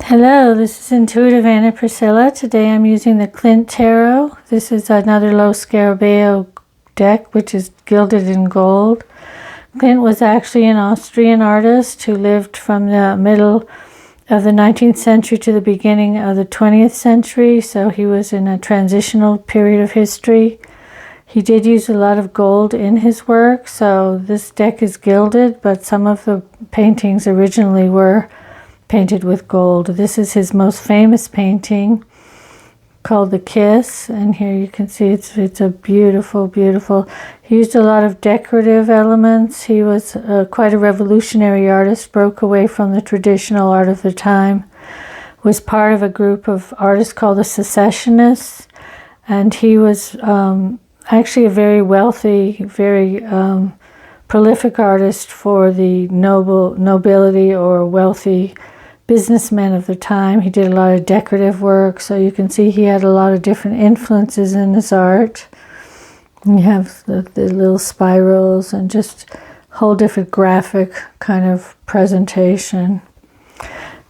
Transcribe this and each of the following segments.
Hello, this is Intuitive Anna Priscilla. Today I'm using the Klimt Tarot. This is another Lo Scarabeo deck, which is gilded in gold. Klimt was actually an Austrian artist who lived from the middle of the 19th century to the beginning of the 20th century, so he was in a transitional period of history. He did use a lot of gold in his work, so this deck is gilded, but some of the paintings originally were painted with gold. This is his most famous painting called The Kiss, and here you can see it's a beautiful. He used a lot of decorative elements. He was quite a revolutionary artist, broke away from the traditional art of the time, was part of a group of artists called the Secessionists, and he was actually a very wealthy, very prolific artist for the nobility or wealthy businessmen of the time. He did a lot of decorative work, so you can see he had a lot of different influences in his art. You have the little spirals and just whole different graphic kind of presentation.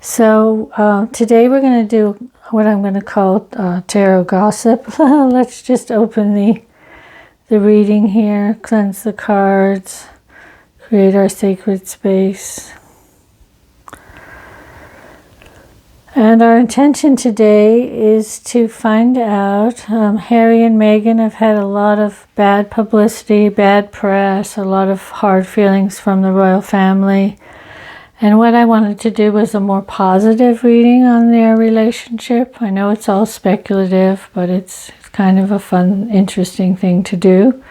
So today we're going to do what I'm going to call tarot gossip. Let's just open the reading here, cleanse the cards, create our sacred space. And our intention today is to find out, Harry and Meghan have had a lot of bad publicity, bad press, a lot of hard feelings from the royal family. And what I wanted to do was a more positive reading on their relationship. I know it's all speculative, but it's kind of a fun, interesting thing to do.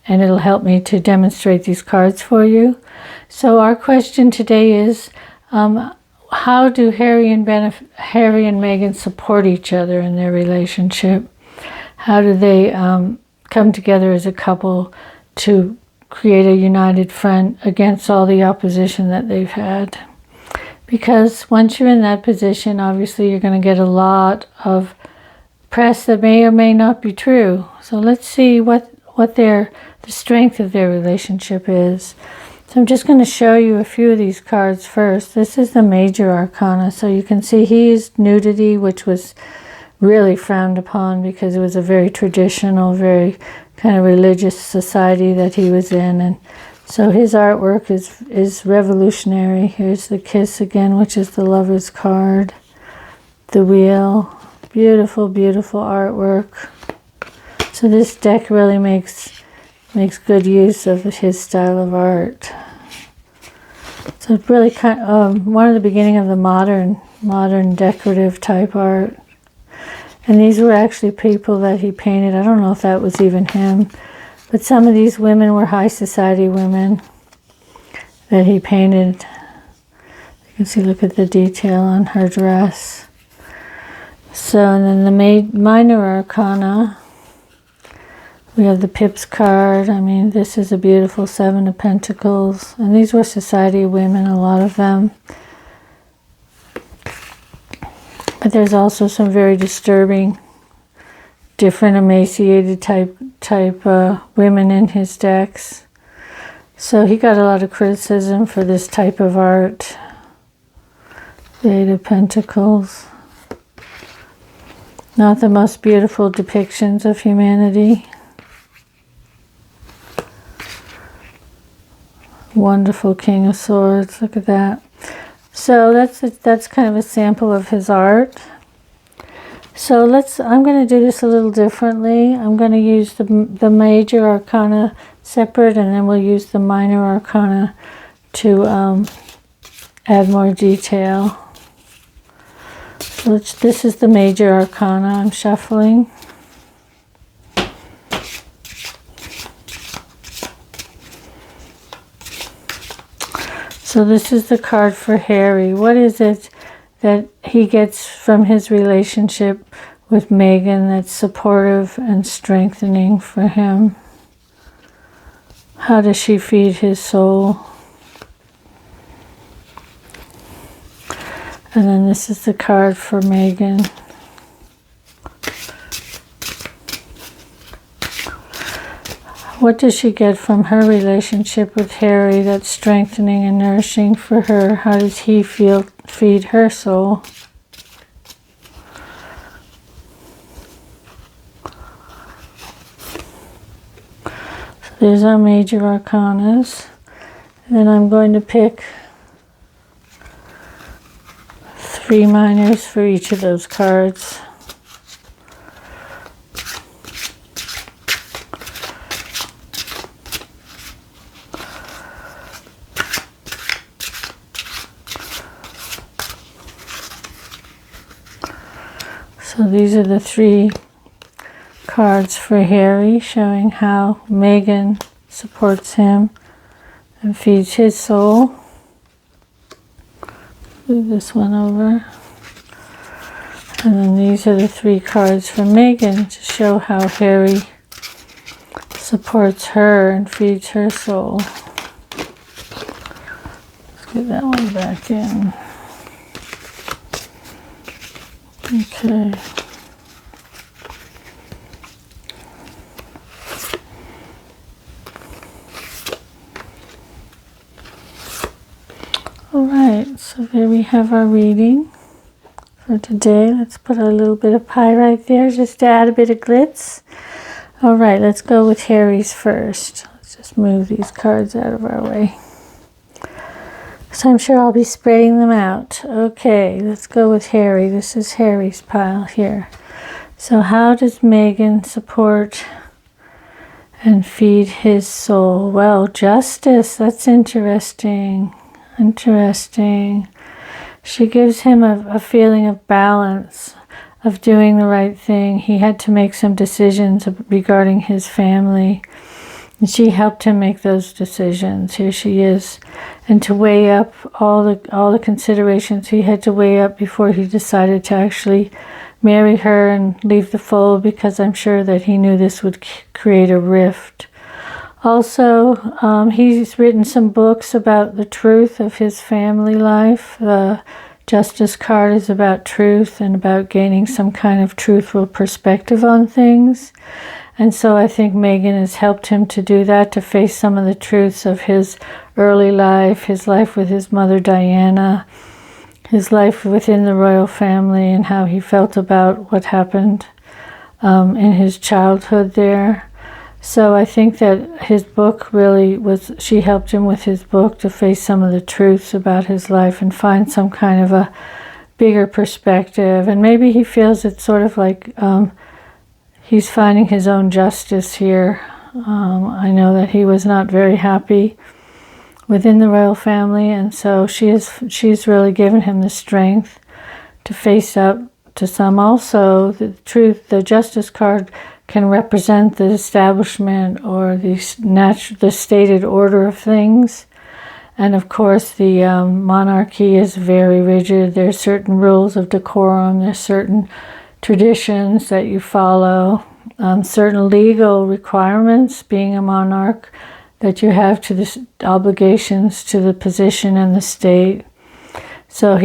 And it'll help me to demonstrate these cards for you. So our question today is, how do Harry and Meghan support each other in their relationship? How do they come together as a couple to create a united front against all the opposition that they've had? Because once you're in that position, obviously you're going to get a lot of press that may or may not be true. So let's see what the strength of their relationship is. So I'm just going to show you a few of these cards first. This is the major arcana. So you can see he used nudity, which was really frowned upon because it was a very traditional, very kind of religious society that he was in. And so his artwork is revolutionary. Here's the Kiss again, which is the Lover's card. The Wheel. Beautiful artwork. So this deck really makes good use of his style of art. So it's really kind of one of the beginning of the modern decorative type art. And these were actually people that he painted. I don't know if that was even him, but some of these women were high society women that he painted. You can see, look at the detail on her dress. So, and then the minor arcana. We have the Pips card. I mean, this is a beautiful Seven of Pentacles. And these were society women, a lot of them. But there's also some very disturbing, different emaciated type women in his decks. So he got a lot of criticism for this type of art. The Eight of Pentacles. Not the most beautiful depictions of humanity. Wonderful King of Swords. Look at that. So that's kind of a sample of his art. So I'm going to do this a little differently. I'm going to use the major arcana separate, and then we'll use the minor arcana to add more detail. So this is the major arcana I'm shuffling. So this is the card for Harry. What is it that he gets from his relationship with Meghan that's supportive and strengthening for him? How does she feed his soul? And then this is the card for Meghan. What does she get from her relationship with Harry that's strengthening and nourishing for her? How does he feed her soul? there's our major arcanas. And then I'm going to pick 3 minors for each of those cards. So these are the 3 cards for Harry, showing how Megan supports him and feeds his soul. Move this one over. And then these are the 3 cards for Megan to show how Harry supports her and feeds her soul. Let's get that one back in. Okay. All right, so there we have our reading for today. Let's put a little bit of pie right there just to add a bit of glitz. All right, let's go with Harry's first. Let's just move these cards out of our way. So I'm sure I'll be spreading them out. Okay, let's go with Harry. This is Harry's pile here. So how does Megan support and feed his soul? Well, justice, that's interesting. Interesting. She gives him a feeling of balance, of doing the right thing. He had to make some decisions regarding his family, and she helped him make those decisions. Here she is. And to weigh up all the considerations he had to weigh up before he decided to actually marry her and leave the fold, because I'm sure that he knew this would create a rift. Also, he's written some books about the truth of his family life. The Justice card is about truth and about gaining some kind of truthful perspective on things. And so I think Megan has helped him to do that, to face some of the truths of his early life, his life with his mother Diana, his life within the royal family, and how he felt about what happened in his childhood there. So I think that his book really was, she helped him with his book to face some of the truths about his life and find some kind of a bigger perspective. And maybe he feels it's sort of like he's finding his own justice here. I know that he was not very happy within the royal family, and so she's really given him the strength to face up to some. Also, the truth, the Justice card can represent the establishment or the stated order of things. And of course, the monarchy is very rigid. There's certain rules of decorum. There's certain traditions that you follow. Certain legal requirements, being a monarch, that you have to the obligations to the position and the state. So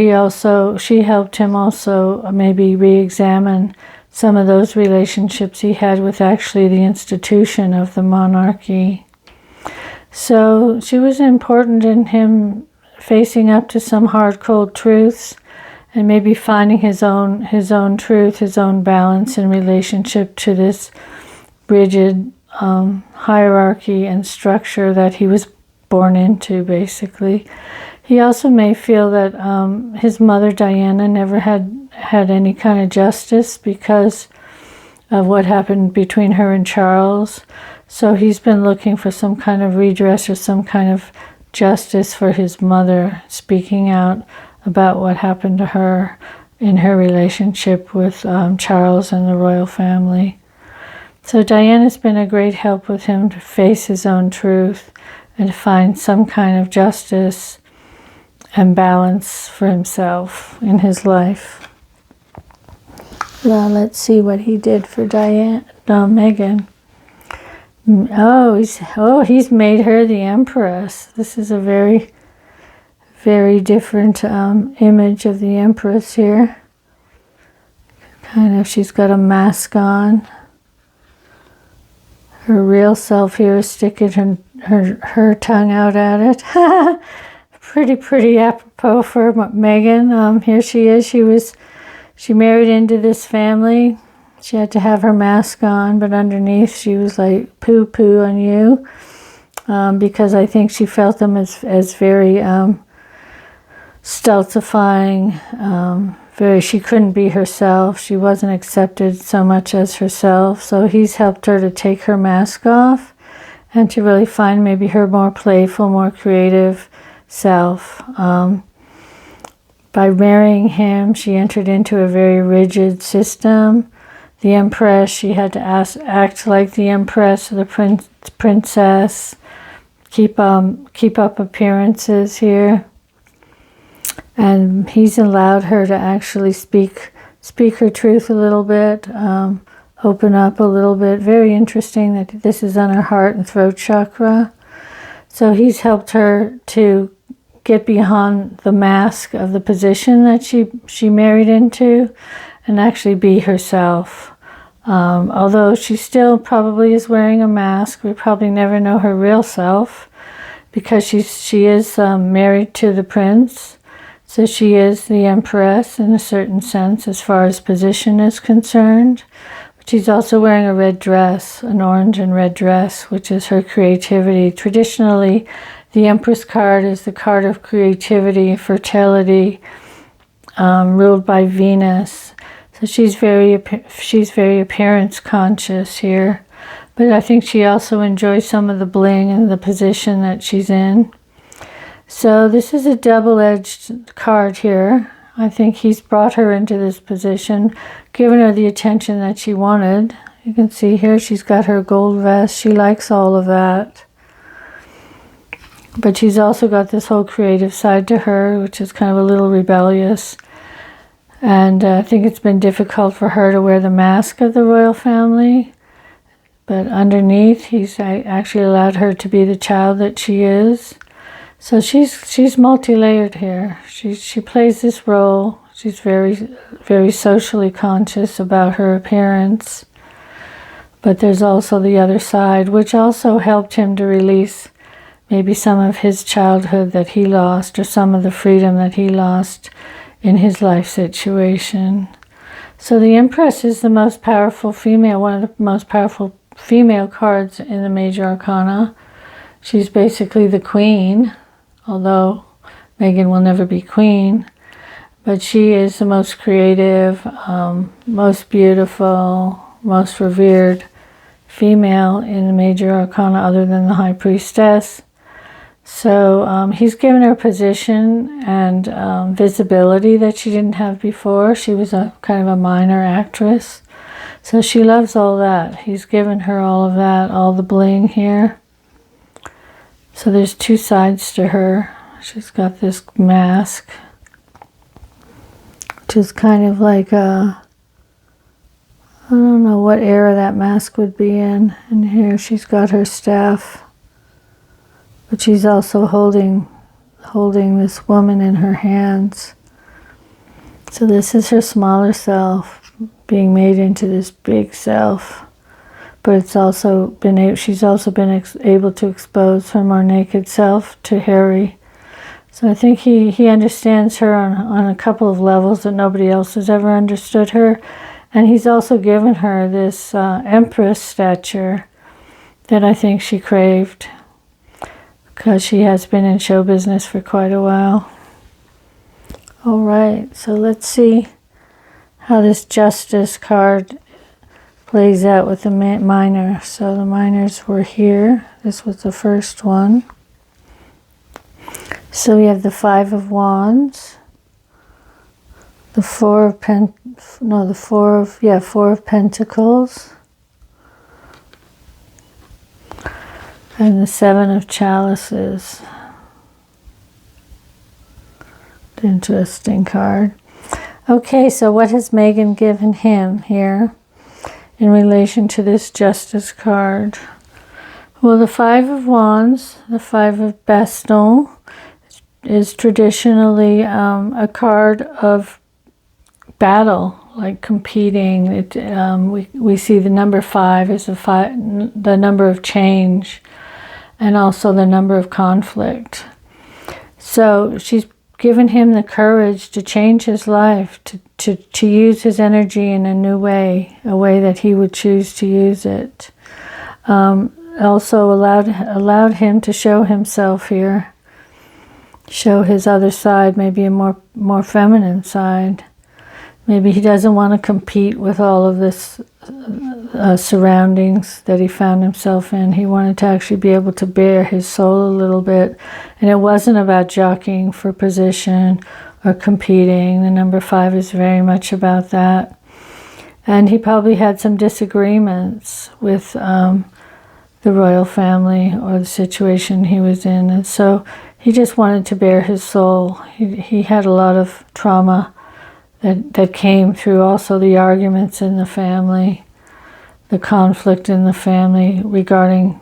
she helped him also maybe re-examine some of those relationships he had with actually the institution of the monarchy. So she was important in him facing up to some hard, cold truths and maybe finding his own truth, his own balance in relationship to this rigid hierarchy and structure that he was born into, basically. He also may feel that his mother Diana never had any kind of justice because of what happened between her and Charles. So he's been looking for some kind of redress or some kind of justice for his mother, speaking out about what happened to her in her relationship with Charles and the royal family. So Diana's been a great help with him to face his own truth and to find some kind of justice and balance for himself in his life. Well, let's see what he did for Megan. He's made her the Empress. This is a very, very different image of the Empress here. Kind of, she's got a mask on. Her real self here is sticking her tongue out at it. Pretty apropos for Megan. Here she is. She married into this family. She had to have her mask on, but underneath she was like, poo on you. because I think she felt them as very stultifying, she couldn't be herself. She wasn't accepted so much as herself. So he's helped her to take her mask off and to really find maybe her more playful, more creative self. By marrying him, she entered into a very rigid system. The Empress, she had to act like the Empress or the princess, keep up appearances here. And he's allowed her to actually speak her truth a little bit, open up a little bit. Very interesting that this is on her heart and throat chakra. So he's helped her to get beyond the mask of the position that she married into and actually be herself. Although she still probably is wearing a mask, we probably never know her real self because she is married to the prince. So she is the Empress in a certain sense as far as position is concerned. But she's also wearing a red dress, an orange and red dress, which is her creativity. Traditionally, the Empress card is the card of creativity, fertility, ruled by Venus. So she's very appearance conscious here. But I think she also enjoys some of the bling and the position that she's in. So this is a double-edged card here. I think he's brought her into this position, given her the attention that she wanted. You can see here she's got her gold vest. She likes all of that. But she's also got this whole creative side to her, which is kind of a little rebellious. And I think it's been difficult for her to wear the mask of the royal family. But underneath, he's actually allowed her to be the child that she is. So she's multi-layered here. She plays this role. She's very socially conscious about her appearance. But there's also the other side, which also helped him to release maybe some of his childhood that he lost, or some of the freedom that he lost in his life situation. So the Empress is the most powerful female, one of the most powerful female cards in the major arcana. She's basically the queen, although Megan will never be queen. But she is the most creative, most beautiful, most revered female in the major arcana other than the High Priestess. So he's given her position and visibility that she didn't have before. She was a kind of a minor actress. So she loves all that. He's given her all of that, all the bling here. So there's two sides to her. She's got this mask, which is kind of like a, I don't know what era that mask would be in. And here she's got her staff, but she's also holding this woman in her hands. So this is her smaller self being made into this big self. But it's also she's also been able to expose her more naked self to Harry. So I think he understands her on a couple of levels that nobody else has ever understood her. And he's also given her this Empress stature that I think she craved, because she has been in show business for quite a while. All right, so let's see how this Justice card plays out with the minor. So the minors were here. This was the first one. So we have the Five of Wands, the Four of Pentacles, and the Seven of Chalices. Interesting card. Okay, so what has Megan given him here in relation to this Justice card? Well, the Five of Wands, the Five of Baston, is traditionally a card of battle, like competing. We see the number 5 is the number of change, and also the number of conflict. So she's given him the courage to change his life, to use his energy in a new way, a way that he would choose to use it. also allowed him to show himself here, show his other side, maybe a more feminine side. Maybe he doesn't want to compete with all of this surroundings that he found himself in. He wanted to actually be able to bare his soul a little bit. And it wasn't about jockeying for position or competing. The number 5 is very much about that. And he probably had some disagreements with the royal family or the situation he was in. And so he just wanted to bare his soul. He had a lot of trauma that came through also the arguments in the family, the conflict in the family regarding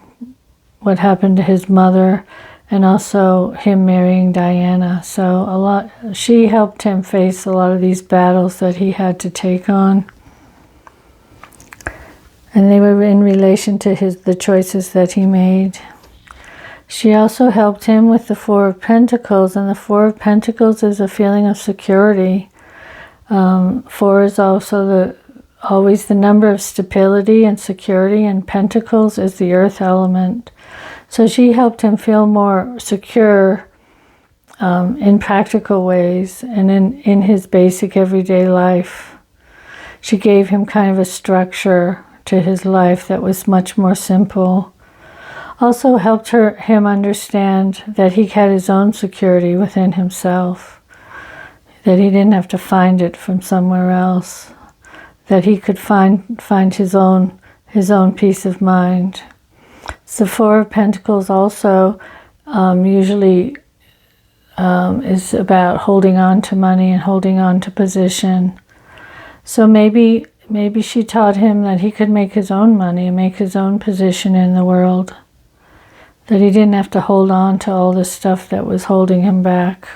what happened to his mother, and also him marrying Diana. So she helped him face a lot of these battles that he had to take on. And they were in relation to the choices that he made. She also helped him with the 4 of Pentacles, and the 4 of Pentacles is a feeling of security. 4 is also always the number of stability and security, and Pentacles is the earth element. So she helped him feel more secure in practical ways and in his basic everyday life. She gave him kind of a structure to his life that was much more simple. Also helped him understand that he had his own security within himself, that he didn't have to find it from somewhere else, that he could find his own peace of mind. So the 4 of Pentacles also usually is about holding on to money and holding on to position. So maybe she taught him that he could make his own money and make his own position in the world, that he didn't have to hold on to all this stuff that was holding him back.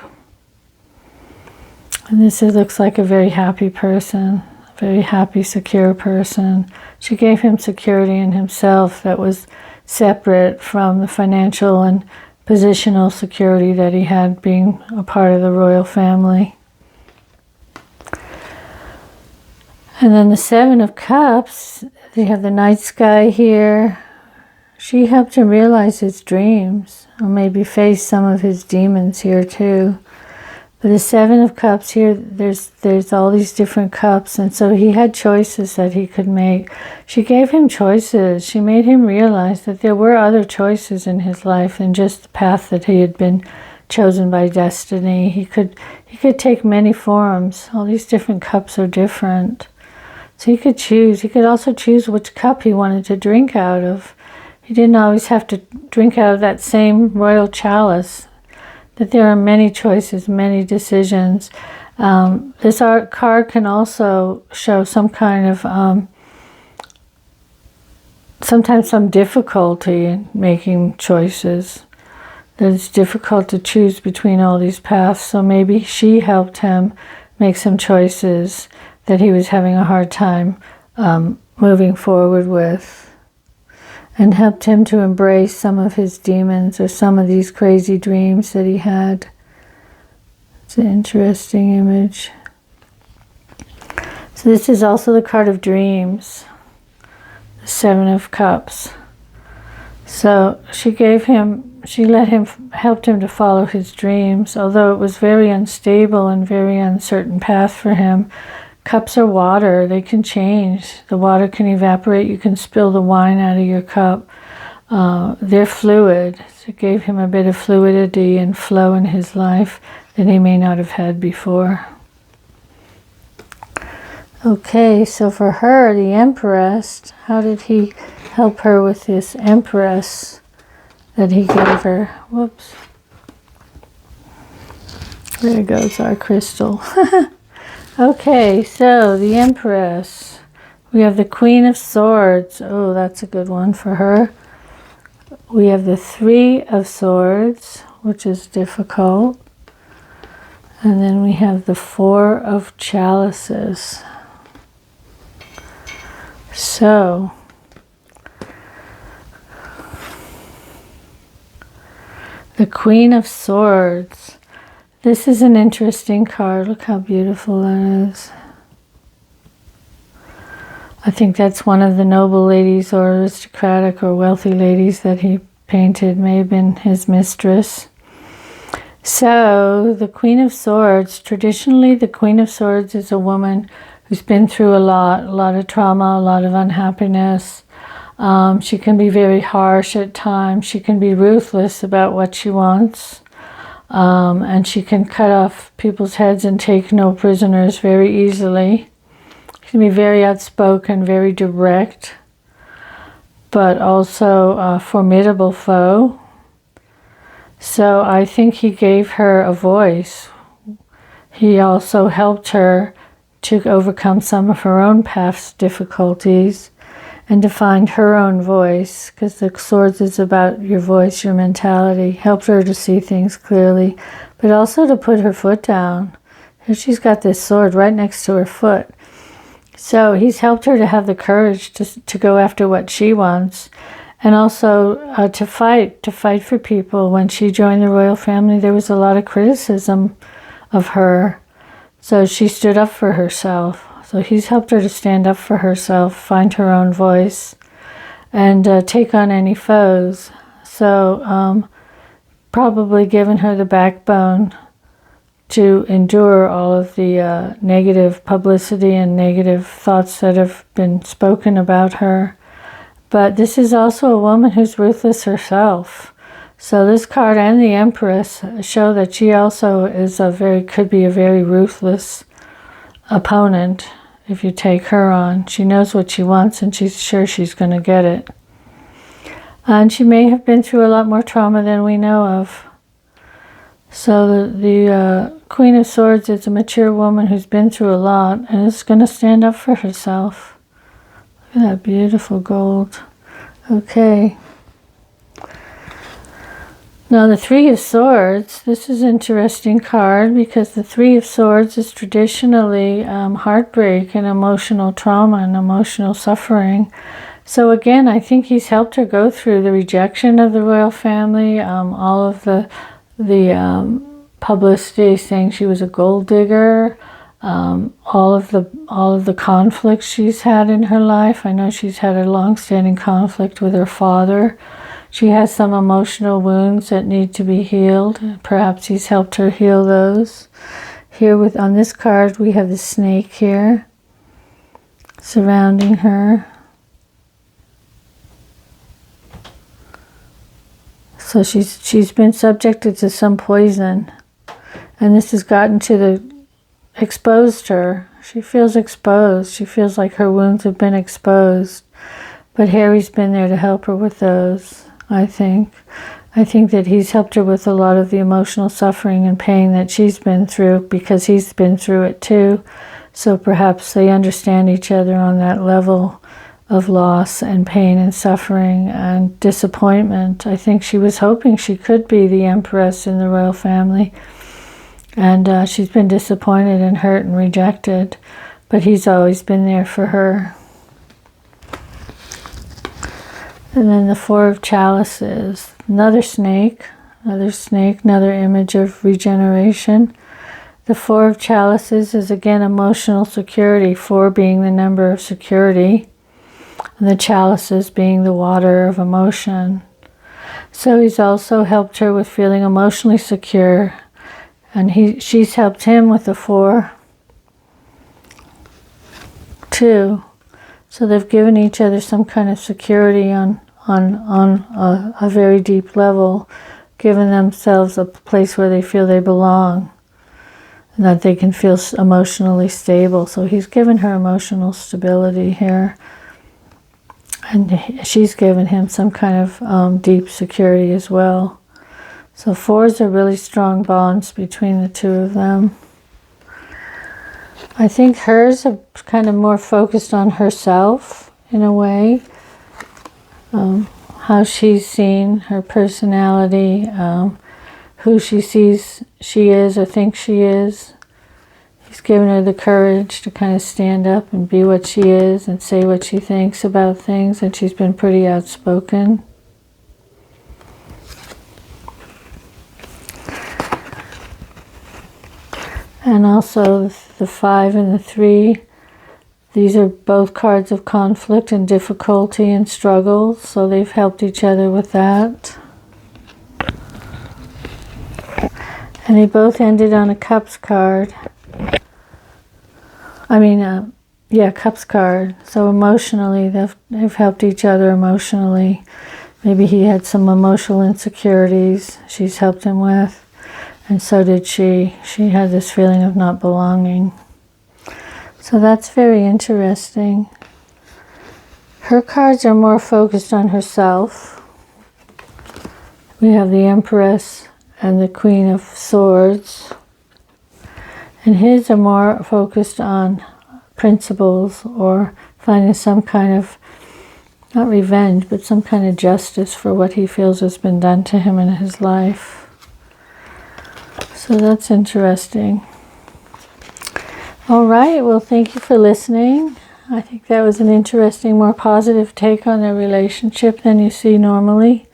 And this looks like a very happy person, a very happy, secure person. She gave him security in himself that was separate from the financial and positional security that he had being a part of the royal family. And then the 7 of Cups, they have the night sky here. She helped him realize his dreams, or maybe face some of his demons here too. But the 7 of Cups here, there's all these different cups, and so he had choices that he could make. She gave him choices. She made him realize that there were other choices in his life than just the path that he had been chosen by destiny. He could take many forms. All these different cups are different. So he could choose. He could also choose which cup he wanted to drink out of. He didn't always have to drink out of that same royal chalice. That there are many choices, many decisions. This art card can also show some kind of, sometimes some difficulty in making choices. That it's difficult to choose between all these paths. So maybe she helped him make some choices that he was having a hard time moving forward with, and helped him to embrace some of his demons or some of these crazy dreams that he had. It's an interesting image. So this is also the card of dreams, the 7 of Cups. So she helped him to follow his dreams, although it was very unstable and very uncertain path for him. Cups are water. They can change. The water can evaporate. You can spill the wine out of your cup. They're fluid. So it gave him a bit of fluidity and flow in his life that he may not have had before. Okay, so for her, the Empress, how did he help her with this Empress that he gave her? Whoops. There goes our crystal. Okay, so the Empress. We have the Queen of Swords. Oh, that's a good one for her. We have the 3 of Swords, which is difficult. And then we have the 4 of Chalices. So, the Queen of Swords. This is an interesting card. Look how beautiful that is. I think that's one of the noble ladies or aristocratic or wealthy ladies that he painted, may have been his mistress. So the Queen of Swords, traditionally the Queen of Swords is a woman who's been through a lot of trauma, a lot of unhappiness. She can be very harsh at times. She can be ruthless about what she wants. And she can cut off people's heads and take no prisoners very easily. She can be very outspoken, very direct, but also a formidable foe. So I think he gave her a voice. He also helped her to overcome some of her own past difficulties and to find her own voice, because the swords is about your voice, your mentality. Helped her to see things clearly, but also to put her foot down. Here she's got this sword right next to her foot. So he's helped her to have the courage to go after what she wants, and also to fight for people. When she joined the royal family, there was a lot of criticism of her. So she stood up for herself. So he's helped her to stand up for herself, find her own voice, and take on any foes. So probably given her the backbone to endure all of the negative publicity and negative thoughts that have been spoken about her. But this is also a woman who's ruthless herself. So this card and the Empress show that she also is could be a very ruthless opponent. If you take her on, she knows what she wants and she's sure she's going to get it. And she may have been through a lot more trauma than we know of. So the Queen of Swords is a mature woman who's been through a lot and is going to stand up for herself. Look at that beautiful gold. Okay. Now the Three of Swords, this is an interesting card because the Three of Swords is traditionally heartbreak and emotional trauma and emotional suffering. So again, I think he's helped her go through the rejection of the royal family, all of the publicity saying she was a gold digger, all of the conflicts she's had in her life. I know she's had a long-standing conflict with her father. She has some emotional wounds that need to be healed. Perhaps he's helped her heal those. Here on this card we have the snake here surrounding her. So she's been subjected to some poison, and this has exposed her. She feels exposed. She feels like her wounds have been exposed. But Harry's been there to help her with those, I think. I think that he's helped her with a lot of the emotional suffering and pain that she's been through because he's been through it too. So perhaps they understand each other on that level of loss and pain and suffering and disappointment. I think she was hoping she could be the Empress in the royal family. And she's been disappointed and hurt and rejected. But he's always been there for her. And then the Four of Chalices. Another snake, another image of regeneration. The Four of Chalices is again emotional security, 4 being the number of security, and the chalices being the water of emotion. So he's also helped her with feeling emotionally secure, and she's helped him with the 4 too. So they've given each other some kind of security on a very deep level, given themselves a place where they feel they belong, and that they can feel emotionally stable. So he's given her emotional stability here, and she's given him some kind of deep security as well. So 4s are really strong bonds between the two of them. I think hers are kind of more focused on herself in a way, how she's seen, her personality, who she sees she is or thinks she is. He's given her the courage to kind of stand up and be what she is and say what she thinks about things, and she's been pretty outspoken. And also the 5 and the 3 These are both cards of conflict and difficulty and struggle, so they've helped each other with that. And they both ended on a Cups card. Cups card. So emotionally, they've helped each other emotionally. Maybe he had some emotional insecurities she's helped him with, and so did she. She had this feeling of not belonging. So that's very interesting. Her cards are more focused on herself. We have the Empress and the Queen of Swords. And his are more focused on principles or finding some kind of, not revenge, but some kind of justice for what he feels has been done to him in his life. So that's interesting. All right, well, thank you for listening. I think that was an interesting, more positive take on their relationship than you see normally.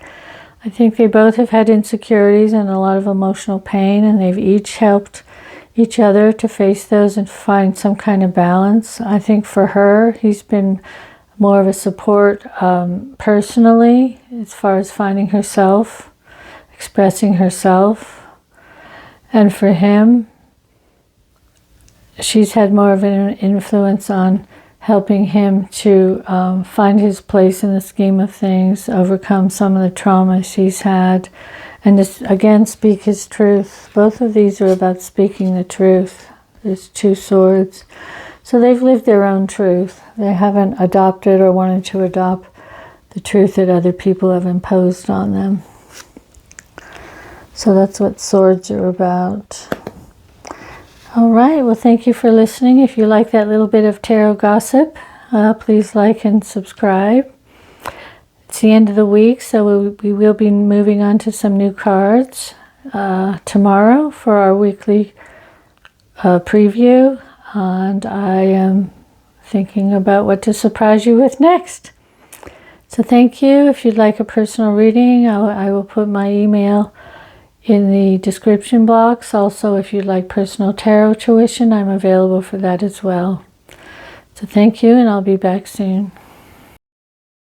I think they both have had insecurities and a lot of emotional pain, and they've each helped each other to face those and find some kind of balance. I think for her, he's been more of a support personally, as far as finding herself, expressing herself. And for him, she's had more of an influence on helping him to find his place in the scheme of things, overcome some of the traumas he's had, and just, again, speak his truth. Both of these are about speaking the truth. There's 2 swords. So they've lived their own truth. They haven't adopted or wanted to adopt the truth that other people have imposed on them. So that's what swords are about. All right, well, thank you for listening. If you like that little bit of tarot gossip, please like and subscribe. It's the end of the week, so we will be moving on to some new cards tomorrow for our weekly preview. And I am thinking about what to surprise you with next. So thank you. If you'd like a personal reading, I will put my email in the description box. Also, if you'd like personal tarot tuition, I'm available for that as well. So thank you, and I'll be back soon.